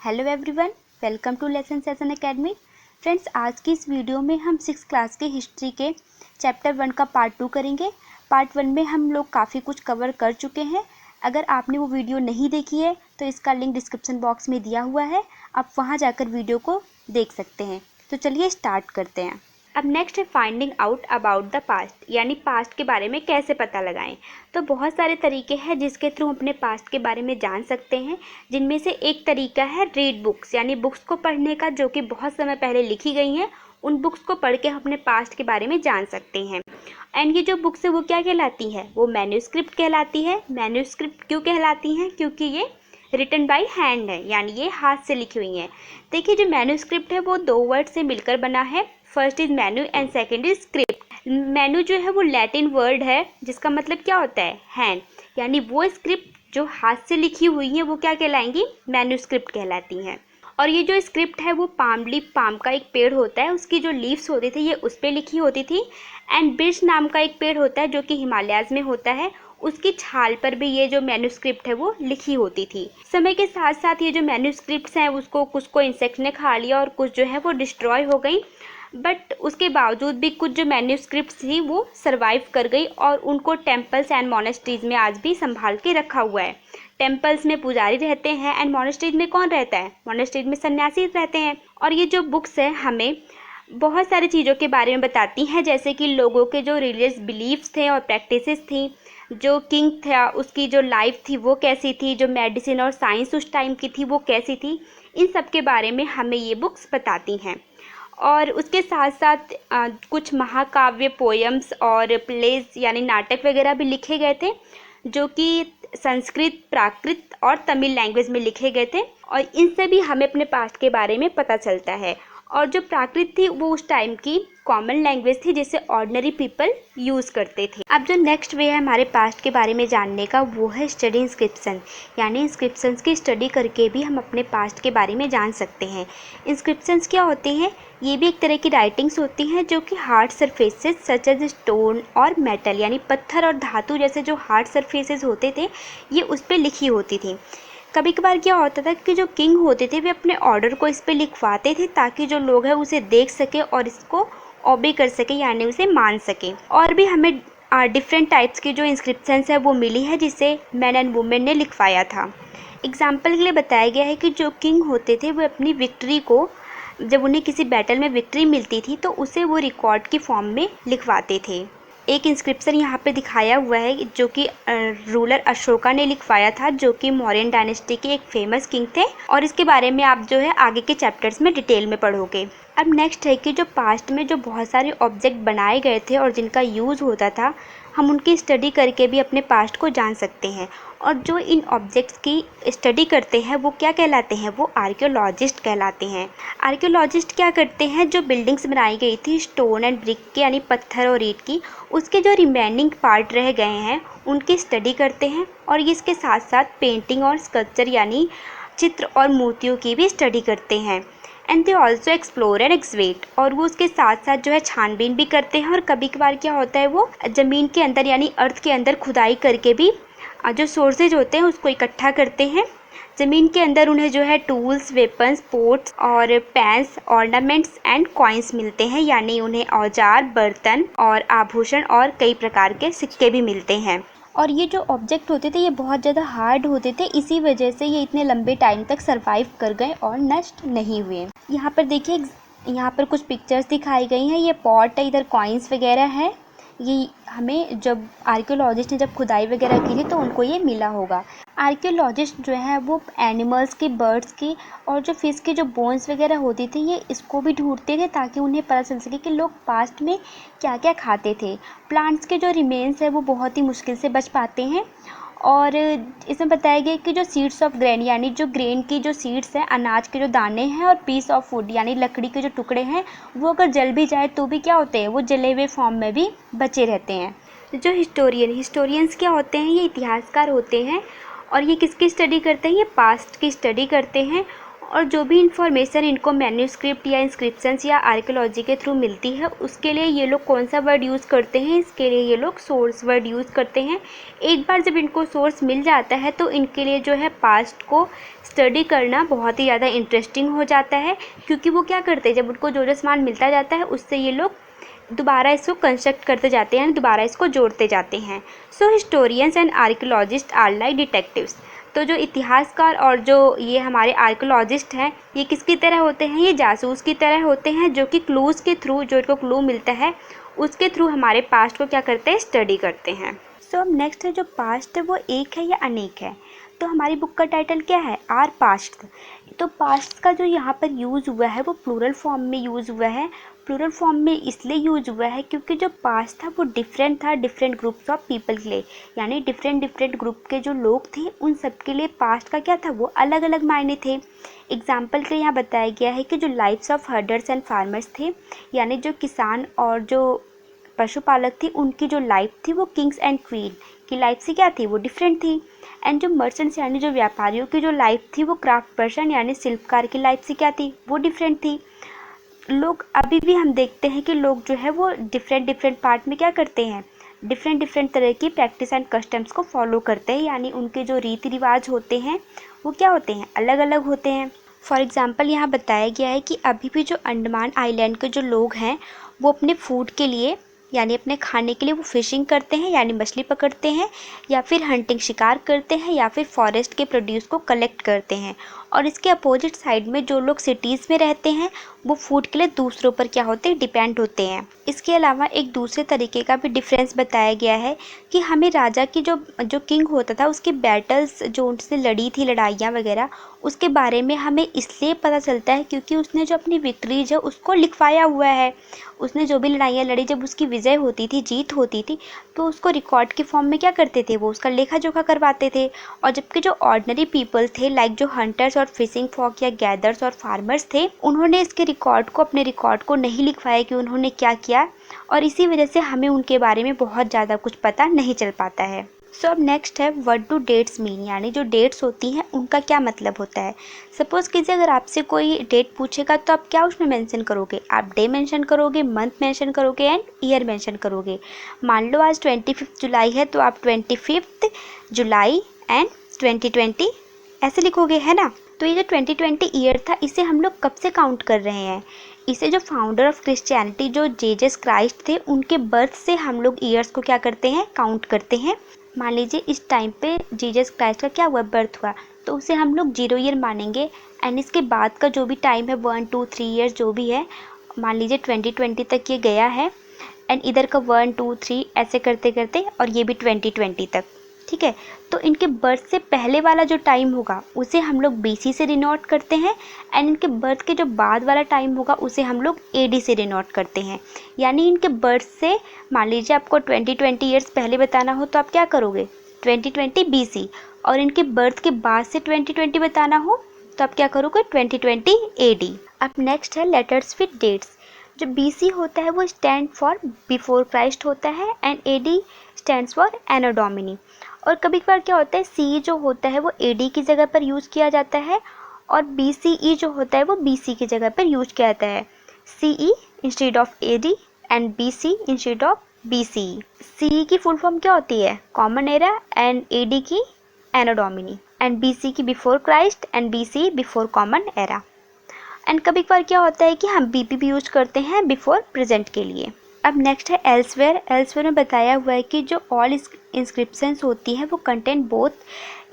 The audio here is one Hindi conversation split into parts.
Hello everyone, welcome to lesson session academy. Friends, आज की इस वीडियो में हम 6th क्लास के हिस्ट्री के चैप्टर 1 का पार्ट 2 करेंगे। पार्ट 1 में हम लोग काफ़ी कुछ कवर कर चुके हैं। अगर आपने वो वीडियो नहीं देखी है तो इसका लिंक डिस्क्रिप्शन बॉक्स में दिया हुआ है, आप वहाँ जाकर वीडियो को देख सकते हैं। तो चलिए स्टार्ट करते हैं। अब नेक्स्ट है finding out about the past, यानी पास्ट के बारे में कैसे पता लगाएं। तो बहुत सारे तरीके हैं जिसके थ्रू हम अपने पास्ट के बारे में जान सकते हैं, जिनमें से एक तरीका है रीड बुक्स, यानी बुक्स को पढ़ने का, जो कि बहुत समय पहले लिखी गई हैं। उन बुक्स को पढ़ के हम अपने पास्ट के बारे में जान सकते हैं। एंड ये जो बुक्स है वो क्या कहलाती है? वो मैन्यूस्क्रिप्ट कहलाती है। मैन्यूस्क्रिप्ट क्यों कहलाती हैं? क्योंकि ये रिटन बाय हैंड है, यानी ये हाथ से लिखी हुई हैं। देखिए, जो मैन्यूस्क्रिप्ट है वो 2 वर्ड से मिलकर बना है। First is menu and second is script. Menu जो है वो लैटिन वर्ड है जिसका मतलब क्या होता है? हैंड। यानी वो स्क्रिप्ट जो हाथ से लिखी हुई है वो क्या कहलाएंगी? मैन्यूस्क्रिप्ट कहलाती हैं। और ये जो स्क्रिप्ट है वो पाम लीफ, पाम का एक पेड़ होता है, उसकी जो लीव्स होती थी ये उस पर लिखी होती थी। एंड बिर्च नाम का एक पेड़ होता है जो कि हिमालयाज में होता है, उसकी छाल पर भी ये जो मैन्यूस्क्रिप्ट है वो लिखी होती थी। समय के साथ साथ ये जो मैन्यूस्क्रिप्ट्स हैं उसको कुछ को इंसेक्ट ने खा लिया और कुछ जो है वो डिस्ट्रॉय हो गई। बट उसके बावजूद भी कुछ जो मैन्यूस्क्रिप्ट्स थी वो सरवाइव कर गई और उनको टेम्पल्स एंड मोनेस्ट्रीज में आज भी संभाल के रखा हुआ है। टेम्पल्स में पुजारी रहते हैं एंड मोनेस्ट्रीज में कौन रहता है? मोनेस्ट्रीज में सन्यासी रहते हैं। और ये जो बुक्स है हमें बहुत सारी चीज़ों के बारे में बताती हैं, जैसे कि लोगों के जो रिलीजियस बिलीफ्स थे और प्रैक्टिसेस थी, जो किंग था उसकी जो लाइफ थी वो कैसी थी, जो मेडिसिन और साइंस उस टाइम की थी वो कैसी थी, इन सब के बारे में हमें ये बुक्स बताती हैं। और उसके साथ साथ कुछ महाकाव्य, पोएम्स और प्लेज यानी नाटक वगैरह भी लिखे गए थे, जो कि संस्कृत, प्राकृत और तमिल लैंग्वेज में लिखे गए थे। और इनसे भी हमें अपने पास्ट के बारे में पता चलता है। और जो प्राकृत थी वो उस टाइम की कॉमन लैंग्वेज थी जिसे ऑर्डिनरी पीपल यूज़ करते थे। अब जो नेक्स्ट वे है हमारे पास्ट के बारे में जानने का वो है स्टडी इंस्क्रिप्शन, यानी इंस्क्रिप्शंस की स्टडी करके भी हम अपने पास्ट के बारे में जान सकते हैं। इंस्क्रिप्शंस क्या होते हैं? ये भी एक तरह की राइटिंग्स होती हैं जो कि hard surfaces such as stone और मेटल, यानी पत्थर और धातु जैसे जो हार्ड सरफेसेस होते थे ये उस पर लिखी होती थी। कभी कभार क्या होता था कि जो किंग होते थे वे अपने ऑर्डर को इस पर लिखवाते थे ताकि जो लोग हैं उसे देख सके और इसको ओबे कर सके, यानी उसे मान सके। और भी हमें डिफरेंट टाइप्स की जो इंस्क्रिप्शंस है वो मिली है जिसे मैन एंड वुमेन ने लिखवाया था। एग्जाम्पल के लिए बताया गया है कि जो किंग होते थे वो अपनी विक्ट्री को, जब उन्हें किसी बैटल में विक्ट्री मिलती थी तो उसे वो रिकॉर्ड की फॉर्म में लिखवाते थे। एक इंस्क्रिप्शन यहाँ पे दिखाया हुआ है जो कि रूलर अशोका ने लिखवाया था, जो कि मौर्यन डायनेस्टी के एक फेमस किंग थे। और इसके बारे में आप जो है आगे के चैप्टर्स में डिटेल में पढ़ोगे। अब नेक्स्ट है कि जो पास्ट में जो बहुत सारे ऑब्जेक्ट बनाए गए थे और जिनका यूज़ होता था, हम उनकी स्टडी करके भी अपने पास्ट को जान सकते हैं। और जो इन ऑब्जेक्ट्स की स्टडी करते हैं वो क्या कहलाते हैं? वो आर्कियोलॉजिस्ट कहलाते हैं। आर्कियोलॉजिस्ट क्या करते हैं? जो बिल्डिंग्स बनाई गई थी स्टोन एंड ब्रिक की, यानी पत्थर और ईंट की, उसके जो रिमेनिंग पार्ट रह गए हैं उनकी स्टडी करते हैं। और इसके साथ साथ पेंटिंग और स्कल्पचर यानी चित्र और मूर्तियों की भी स्टडी करते हैं। And they also explore and excavate, और वो उसके साथ साथ जो है छानबीन भी करते हैं। और कभी कभार क्या होता है वो ज़मीन के अंदर यानी अर्थ के अंदर खुदाई करके भी जो सोर्सेज होते हैं उसको इकट्ठा करते हैं। ज़मीन के अंदर उन्हें जो है टूल्स, वेपन्स, पोट्स और पैंस, ऑर्नामेंट्स एंड कॉइन्स मिलते हैं, यानी उन्हें औजार, बर्तन और आभूषण और कई प्रकार के सिक्के भी मिलते हैं। और ये जो ऑब्जेक्ट होते थे ये बहुत ज़्यादा हार्ड होते थे, इसी वजह से ये इतने लंबे टाइम तक सरवाइव कर गए और नष्ट नहीं हुए। यहाँ पर देखिए, यहाँ पर कुछ पिक्चर्स दिखाई गई हैं। ये पॉट है, इधर कॉइन्स वगैरह है। ये हमें जब आर्कियोलॉजिस्ट ने जब खुदाई वगैरह की थी तो उनको ये मिला होगा। आर्कियोलॉजिस्ट जो है वो एनिमल्स की, बर्ड्स की और जो फिश की जो बोन्स वगैरह होती थी ये इसको भी ढूंढते थे ताकि उन्हें पता चल सके कि लोग पास्ट में क्या क्या खाते थे। प्लांट्स के जो रिमेन्स है वो बहुत ही मुश्किल से बच पाते हैं। और इसमें बताया गया कि जो सीड्स ऑफ ग्रेन, यानी जो ग्रेन की जो सीड्स हैं, अनाज के जो दाने हैं, और पीस ऑफ वुड यानी लकड़ी के जो टुकड़े हैं, वो अगर जल भी जाए तो भी क्या होते हैं? वो जले हुए फॉर्म में भी बचे रहते हैं। जो हिस्टोरियंस क्या होते हैं? ये इतिहासकार होते हैं। और ये किसकी स्टडी करते हैं? ये पास्ट की स्टडी करते हैं। और जो भी इंफॉर्मेशन इनको मैन्यूस्क्रिप्ट या इंस्क्रिप्शंस या आर्कियोलॉजी के थ्रू मिलती है उसके लिए ये लोग कौन सा वर्ड यूज़ करते हैं, इसके लिए ये लोग सोर्स वर्ड यूज़ करते हैं। एक बार जब इनको सोर्स मिल जाता है तो इनके लिए जो है पास्ट को स्टडी करना बहुत ही ज़्यादा इंटरेस्टिंग हो जाता है, क्योंकि वो क्या करते हैं, जब उनको जो सामान मिलता जाता है उससे ये लोग दोबारा इसको कंस्ट्रक्ट करते जाते हैं, दोबारा इसको जोड़ते जाते हैं। So historians and archaeologist are like detectives. तो जो इतिहासकार और जो ये हमारे आर्कियोलॉजिस्ट हैं, ये किसकी तरह होते हैं, ये जासूस की तरह होते हैं, जो कि क्लूज़ के थ्रू, जो इनको क्लू मिलता है उसके थ्रू हमारे पास्ट को क्या करते हैं, स्टडी करते हैं। सो अब नेक्स्ट है, जो पास्ट है वो एक है या अनेक है। तो हमारी बुक का टाइटल क्या है, आर पास्ट। तो पास्ट का जो यहाँ पर यूज़ हुआ है वो प्लूरल फॉर्म में यूज़ हुआ है। प्लूरल फॉर्म में इसलिए यूज़ हुआ है क्योंकि जो पास्ट था वो डिफरेंट था डिफरेंट ग्रुप्स ऑफ पीपल के लिए, यानी डिफरेंट ग्रुप के जो लोग थे उन सब के लिए पास्ट का क्या था, वो अलग अलग मायने थे। एग्जाम्पल के यहाँ बताया गया है कि जो lives of herders and farmers थे, यानी जो किसान और जो पशुपालक थी उनकी जो लाइफ थी वो किंग्स एंड क्वीन की लाइफ से क्या थी, वो डिफरेंट थी। एंड जो मर्चेंट्स यानी जो व्यापारियों की जो लाइफ थी वो क्राफ्ट पर्सन यानी शिल्पकार की लाइफ से क्या थी, वो डिफरेंट थी। लोग अभी भी हम देखते हैं कि लोग जो है वो डिफरेंट पार्ट में क्या करते हैं, डिफरेंट तरह की प्रैक्टिस एंड कस्टम्स को फॉलो करते हैं, यानी उनके जो रीति रिवाज होते हैं वो क्या होते हैं, अलग अलग होते हैं। फॉर एग्ज़ाम्पल यहाँ बताया गया है कि अभी भी जो अंडमान आइलैंड के जो लोग हैं वो अपने फूड के लिए यानी अपने खाने के लिए वो फिशिंग करते हैं यानी मछली पकड़ते हैं, या फिर हंटिंग शिकार करते हैं, या फिर फॉरेस्ट के प्रोड्यूस को कलेक्ट करते हैं। और इसके अपोजिट साइड में जो लोग सिटीज़ में रहते हैं वो फूड के लिए दूसरों पर क्या होते हैं, डिपेंड होते हैं। इसके अलावा एक दूसरे तरीके का भी डिफरेंस बताया गया है कि हमें राजा की जो किंग होता था उसकी बैटल्स जो उनसे लड़ी थी, लड़ाइयाँ वगैरह, उसके बारे में हमें इसलिए पता चलता है क्योंकि उसने जो अपनी विक्ट्रीज है उसको लिखवाया हुआ है। उसने जो भी लड़ाइयाँ लड़ी, जब उसकी विजय होती थी, जीत होती थी, तो उसको रिकॉर्ड के फॉर्म में क्या करते थे, वो उसका लेखा जोखा करवाते थे। और जबकि जो ऑर्डिनरी पीपल थे लाइक जो हंटर्स और फिशिंग फॉक या गैदर्स और फार्मर्स थे, उन्होंने इसके अपने रिकॉर्ड को नहीं लिखवाया कि उन्होंने क्या किया, और इसी वजह से हमें उनके बारे में बहुत ज़्यादा कुछ पता नहीं चल पाता है। सो अब नेक्स्ट है व्हाट डू डेट्स मीन, यानी जो डेट्स होती हैं उनका क्या मतलब होता है। सपोज़ कीजिए अगर आपसे कोई डेट पूछेगा तो आप क्या उसमें मेंशन करोगे, आप डे मेंशन करोगे, मंथ मेंशन करोगे एंड ईयर मेंशन करोगे। मान लो आज 25 जुलाई है तो आप 25 जुलाई एंड 2020 ऐसे लिखोगे, है ना। तो ये जो 2020 ईयर था इसे हम लोग कब से काउंट कर रहे हैं, इसे जो फाउंडर ऑफ क्रिश्चियनिटी जो जीसस क्राइस्ट थे उनके बर्थ से हम लोग ईयर्स को क्या करते हैं, काउंट करते हैं। मान लीजिए इस टाइम पे जीसस क्राइस्ट का क्या हुआ, बर्थ हुआ, तो उसे हम लोग 0 ईयर मानेंगे। एंड इसके बाद का जो भी टाइम है 1 2 3 ईयर्स जो भी है, मान लीजिए 2020 तक ये गया है, एंड इधर का 1 2 3 ऐसे करते करते और ये भी 2020 तक, ठीक है। तो इनके बर्थ से पहले वाला जो टाइम होगा उसे हम लोग BC से डिनोट करते हैं, एंड इनके बर्थ के जो बाद वाला टाइम होगा उसे हम लोग AD से डिनोट करते हैं। यानी इनके बर्थ से मान लीजिए आपको 2020 ईयर्स पहले बताना हो तो आप क्या करोगे, 2020 BC, और इनके बर्थ के बाद से 2020 बताना हो तो आप क्या करोगे, 2020 AD। अब नेक्स्ट है लेटर्स विद डेट्स। जो BC होता है वो स्टैंड फॉर बिफोर क्राइस्ट होता है, and AD stands for anno domini. और कभी कभार क्या होता है CE जो होता है वो AD की जगह पर यूज़ किया जाता है, और BCE जो होता है वो BC की जगह पर यूज़ किया जाता है। CE instead of AD and BC instead of BCE। CE की फुल फॉर्म क्या होती है, कॉमन एरा, एंड AD की एनो डोमिनी, एंड BC की before Christ, and BCE before common era. And कभी कभार क्या होता है कि हम BP भी यूज करते हैं बिफोर प्रेजेंट के लिए। अब नेक्स्ट है एल्सवेयर। एल्सवेयर में बताया हुआ है कि जो ऑल इंस्क्रिप्शंस होती हैं वो content both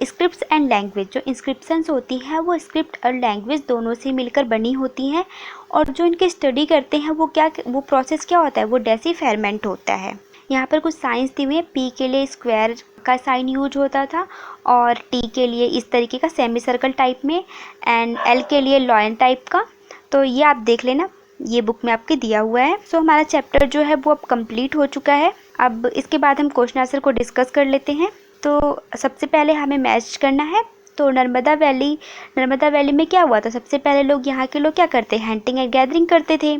scripts and language. जो इंस्क्रिप्शंस होती हैं वो स्क्रिप्ट और लैंग्वेज दोनों से मिलकर बनी होती हैं, और जो इनके स्टडी करते हैं वो प्रोसेस क्या होता है, वो डेसिफेरमेंट होता है। यहाँ पर कुछ साइंस दी हुई है, P के लिए स्क्वायर का साइन यूज होता था, और T के लिए इस तरीके का सेमी सर्कल टाइप में, एंड L के लिए लॉयन टाइप का। तो ये आप देख लेना, ये बुक में आपके दिया हुआ है। सो हमारा चैप्टर जो है वो अब कंप्लीट हो चुका है। अब इसके बाद हम क्वेश्चन आंसर को डिस्कस कर लेते हैं। तो सबसे पहले हमें मैच करना है। तो नर्मदा वैली में क्या हुआ था, सबसे पहले लोग यहाँ के लोग क्या करते हैं, हंटिंग एंड गैदरिंग करते थे।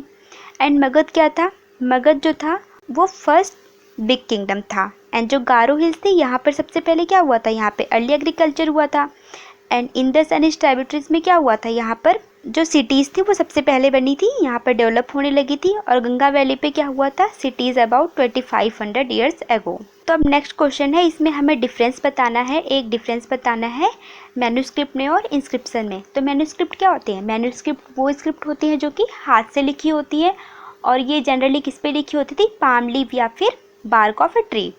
एंड मगध क्या था, मगध जो था वो फर्स्ट बिग किंगडम था। एंड जो गारो हिल्स थी यहाँ पर सबसे पहले क्या हुआ था, यहाँ पे अर्ली एग्रीकल्चर हुआ था। And Indus and its tributaries में क्या हुआ था, यहाँ पर जो सिटीज़ थी वो सबसे पहले बनी थी, यहाँ पर डेवलप होने लगी थी। और गंगा वैली पे क्या हुआ था, सिटीज़ अबाउट 2500 ईयर्स एगो। तो अब नेक्स्ट क्वेश्चन है, इसमें हमें डिफरेंस बताना है, एक डिफरेंस बताना है मैन्युस्क्रिप्ट में और इंस्क्रिप्शन में। तो मैन्युस्क्रिप्ट क्या होते हैं, मैन्युस्क्रिप्ट वो स्क्रिप्ट होती है जो कि हाथ से लिखी होती है, और ये जनरली किस पे लिखी होती थी, पाम लीफ या फिर bark of a tree.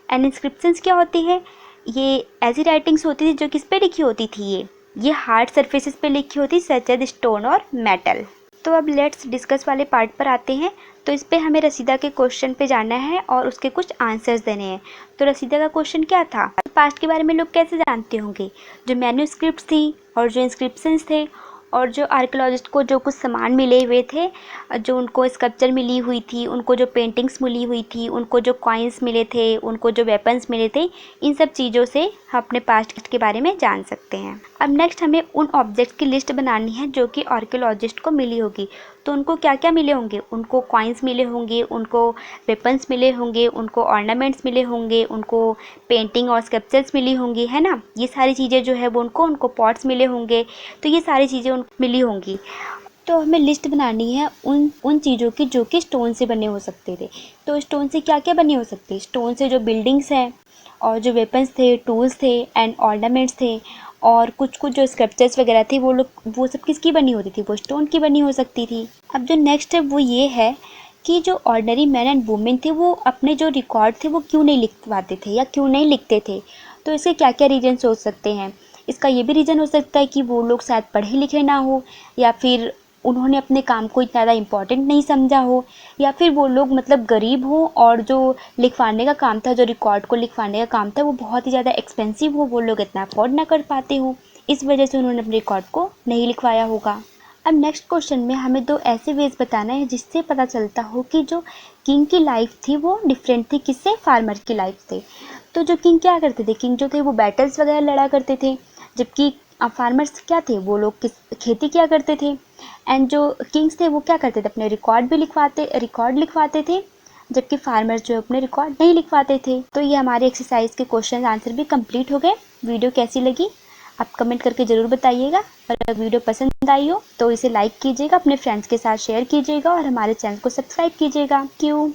And inscriptions क्या होती है, ये ऐसी राइटिंग्स होती थी जो किस पे लिखी होती थी, ये हार्ड सरफेसेस पे लिखी होती, सच एज स्टोन और मेटल। तो अब लेट्स डिस्कस वाले पार्ट पर आते हैं। तो इस पे हमें रसीदा के क्वेश्चन पे जाना है और उसके कुछ आंसर्स देने हैं। तो रसीदा का क्वेश्चन क्या था, पास्ट के बारे में लोग कैसे जानते होंगे, जो मैन्युस्क्रिप्ट थी और जो इंस्क्रिप्शंस थे और जो आर्कियोलॉजिस्ट को जो कुछ सामान मिले हुए थे, जो उनको स्कल्पचर मिली हुई थी, उनको जो पेंटिंग्स मिली हुई थी, उनको जो कॉइन्स मिले थे, उनको जो वेपन्स मिले थे, इन सब चीज़ों से हम अपने पास्ट के बारे में जान सकते हैं। अब नेक्स्ट हमें उन ऑब्जेक्ट्स की लिस्ट बनानी है जो कि आर्कियोलॉजिस्ट को मिली होगी। तो उनको क्या क्या मिले होंगे, उनको कॉइन्स मिले होंगे, उनको वेपन्स मिले होंगे, उनको ऑर्नामेंट्स मिले होंगे, उनको पेंटिंग और स्कल्पचर्स मिली होंगी, है ना, ये सारी चीज़ें जो है वो उनको पॉट्स मिले होंगे। तो ये सारी चीज़ें उनको मिली होंगी। तो हमें लिस्ट बनानी है उन चीज़ों की जो कि स्टोन से बने हो सकते थे। तो स्टोन से क्या क्या बने हो सकते हैं, स्टोन से जो बिल्डिंग्स हैं और जो वेपन्स थे, टूल्स थे एंड ऑर्नामेंट्स थे, और कुछ कुछ जो स्कल्पचर्स वगैरह थे वो सब किसकी बनी होती थी, वो स्टोन की बनी हो सकती थी। अब जो नेक्स्ट है वो ये है कि जो ऑर्डिनरी मैन एंड वुमेन थे वो अपने जो रिकॉर्ड थे वो क्यों नहीं लिख पाते थे या क्यों नहीं लिखते थे। तो इसके क्या क्या रीजन सोच सकते हैं, इसका ये भी रीज़न हो सकता है कि वो लोग शायद पढ़े लिखे ना हो, या फिर उन्होंने अपने काम को इतना ज़्यादा इम्पोर्टेंट नहीं समझा हो, या फिर वो लोग मतलब गरीब हो और जो लिखवाने का काम था, जो रिकॉर्ड को लिखवाने का काम था वो बहुत ही ज़्यादा एक्सपेंसिव हो, वो लोग इतना अफोर्ड ना कर पाते हो, इस वजह से उन्होंने अपने रिकॉर्ड को नहीं लिखवाया होगा। अब नेक्स्ट क्वेश्चन में हमें दो ऐसे वेज बताना है जिससे पता चलता हो कि जो किंग की लाइफ थी वो डिफरेंट थी किससे, फार्मर की लाइफ से। तो जो किंग क्या करते थे, किंग जो थे वो बैटल्स वगैरह लड़ा करते थे, जबकि फार्मर्स क्या थे, वो लोग खेती किया करते थे। एंड जो किंग्स थे वो क्या करते थे, अपने रिकॉर्ड लिखवाते थे, जबकि फार्मर्स जो अपने रिकॉर्ड नहीं लिखवाते थे। तो ये हमारे एक्सरसाइज के क्वेश्चन आंसर भी कंप्लीट हो गए। वीडियो कैसी लगी आप कमेंट करके ज़रूर बताइएगा, और अगर वीडियो पसंद आई हो तो इसे लाइक कीजिएगा, अपने फ्रेंड्स के साथ शेयर कीजिएगा और हमारे चैनल को सब्सक्राइब कीजिएगा। Thank you.